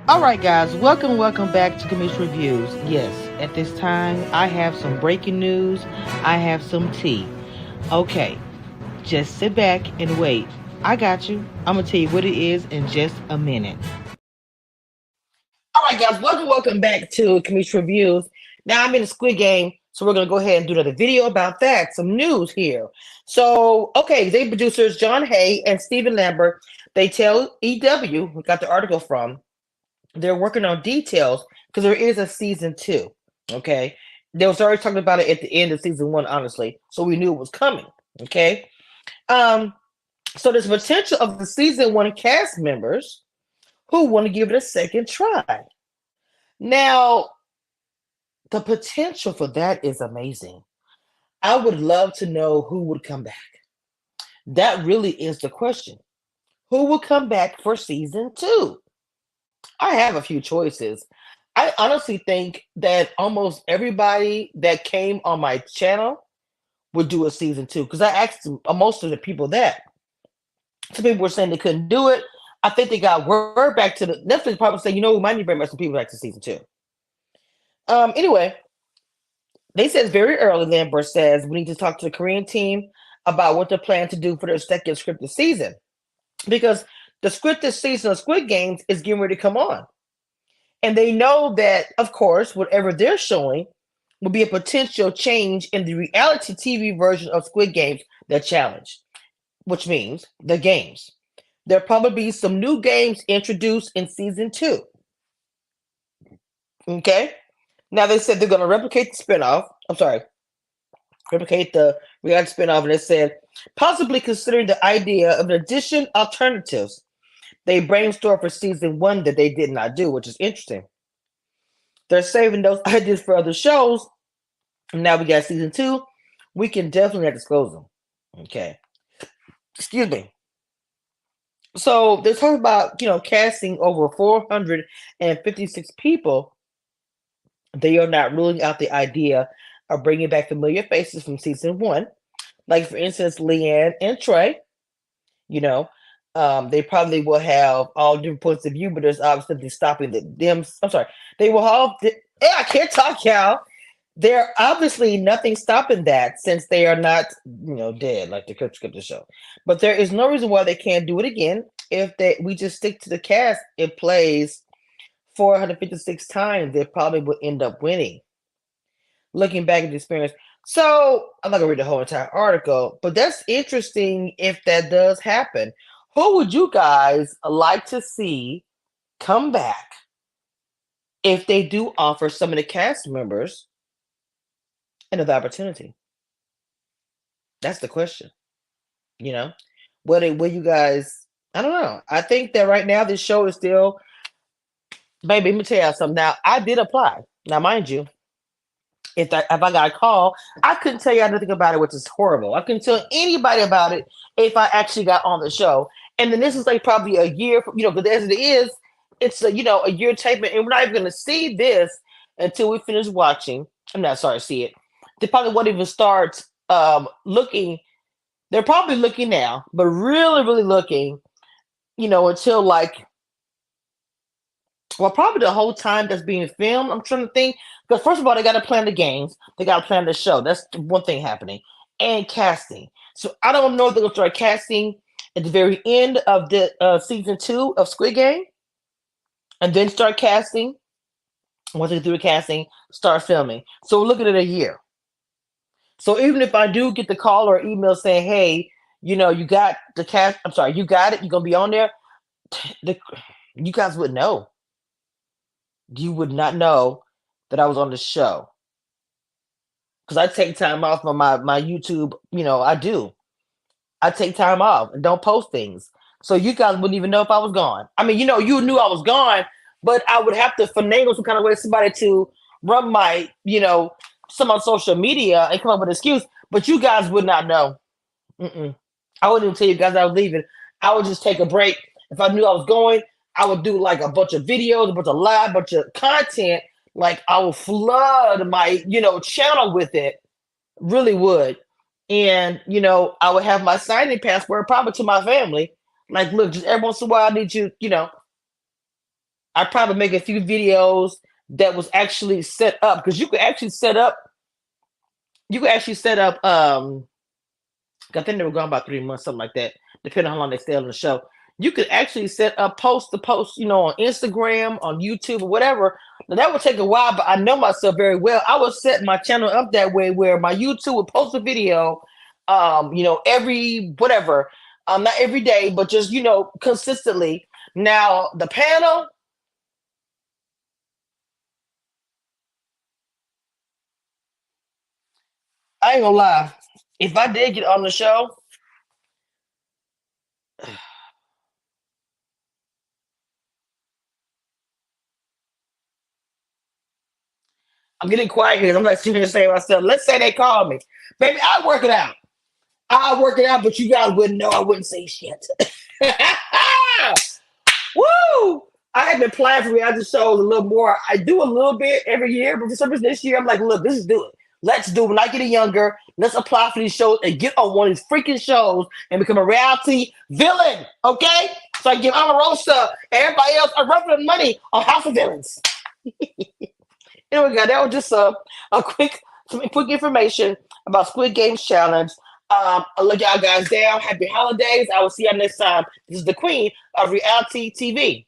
All right, guys, welcome back to Commish Reviews. Yes, at this time, I have some breaking news. I have some tea. Okay, just sit back and wait. I got you. I'm gonna tell you what it is in just a minute. All right, guys, welcome back to Commish Reviews. Now I'm in the Squid Game, so we're gonna go ahead and do another video about that. Some news here. So, okay, they producers John Hay and Stephen Lambert. They tell EW, we got the article from. They're working on details because there is a season two. Okay, they was already talking about it at the end of season one, honestly, so we knew it was coming. Okay, um, so there's potential of the season one cast members who want to give it a second try. Now, the potential for that is amazing. I would love to know who would come back. That really is the question. Who will come back for season two? I have a few choices. I honestly think that almost everybody that came on my channel would do a season two because I asked most of the people that. Some people were saying they couldn't do it. I think they got word back to the Netflix probably saying, we might need to bring back some people back to season two. Anyway, they said very early, Lambert says, we need to talk to the Korean team about what they're planning to do for their second scripted season. Because the scripted season of Squid Games is getting ready to come on. And they know that, of course, whatever they're showing will be a potential change in the reality TV version of Squid Games, the challenge, which means the games. There'll probably be some new games introduced in season two. Okay? Now they said they're going to replicate the spinoff. I'm sorry, replicate the reality spinoff. And they said possibly considering the idea of an addition alternatives they brainstormed for season one that they did not do, which is interesting. They're saving those ideas for other shows. Now we got season two. We can definitely not disclose them. Okay. Excuse me. So they're talking about, casting over 456 people. They are not ruling out the idea of bringing back familiar faces from season one. Like, for instance, Leanne and Trey. You know, they probably will have all different points of view, but there's obviously stopping them. I'm sorry. They will have. I can't talk, y'all. There obviously nothing stopping that since they are not, dead like the scripted show. But there is no reason why they can't do it again. If we just stick to the cast, it plays 456 times. They probably will end up winning. Looking back at the experience. So I'm not gonna read the whole entire article, but that's interesting if that does happen. Who would you guys like to see come back if they do offer some of the cast members another opportunity? That's the question. You know, will you guys? I don't know. I think that right now this show is still. Baby, let me tell you something. Now I did apply. Now, mind you, if I got a call, I couldn't tell you anything about it, which is horrible. I couldn't tell anybody about it if I actually got on the show. And then this is like probably a year, because as it is, it's a year tape, and we're not even going to see this until we finish watching. I'm not sorry, see it. They probably won't even start looking. They're probably looking now, but really, really looking, until like, well, probably the whole time that's being filmed. I'm trying to think. Because first of all, they got to plan the games. They got to plan the show. That's one thing happening. And casting. So I don't know if they're going to start casting at the very end of the season two of Squid Game. And then start casting. Once they do the casting, start filming. So we're looking at a year. So even if I do get the call or email saying, hey, you got the cast. I'm sorry, you got it. You're going to be on there. You guys would know. You would not know that I was on the show. Because I take time off on my YouTube, I do. I take time off and don't post things. So you guys wouldn't even know if I was gone. I mean, you knew I was gone, but I would have to finagle some kind of way somebody to run my, some on social media and come up with an excuse. But you guys would not know. I wouldn't even tell you guys I was leaving. I would just take a break. If I knew I was going, I would do like a bunch of videos, a bunch of live, bunch of content. Like I would flood my, channel with it. Really would. And, I would have my signing password probably to my family. Like, look, just every once in a while I need you, I probably make a few videos that was actually set up because you could actually set up I think they were gone about 3 months, something like that, depending on how long they stay on the show. You could actually set up post to post, on Instagram, on YouTube, or whatever. Now that would take a while, but I know myself very well. I would set my channel up that way where my YouTube would post a video, every whatever, not every day, but just consistently. Now the panel, I ain't gonna lie. If I did get on the show, I'm getting quiet here. I'm not sitting here saying myself. Let's say they call me, baby. I work it out. I work it out, but you guys wouldn't know. I wouldn't say shit. Woo! I have been planning for reality shows a little more. I do a little bit every year, but for some reason this year I'm like, look, this is do it. Let's do it. When I get younger, let's apply for these shows and get on one of these freaking shows and become a reality villain. Okay? So I give Omarosa and everybody else a run for the money on House of Villains. Anyway, guys, that was just a some quick information about Squid Games Challenge. I'll let y'all guys down. Happy holidays. I will see y'all next time. This is the queen of reality TV.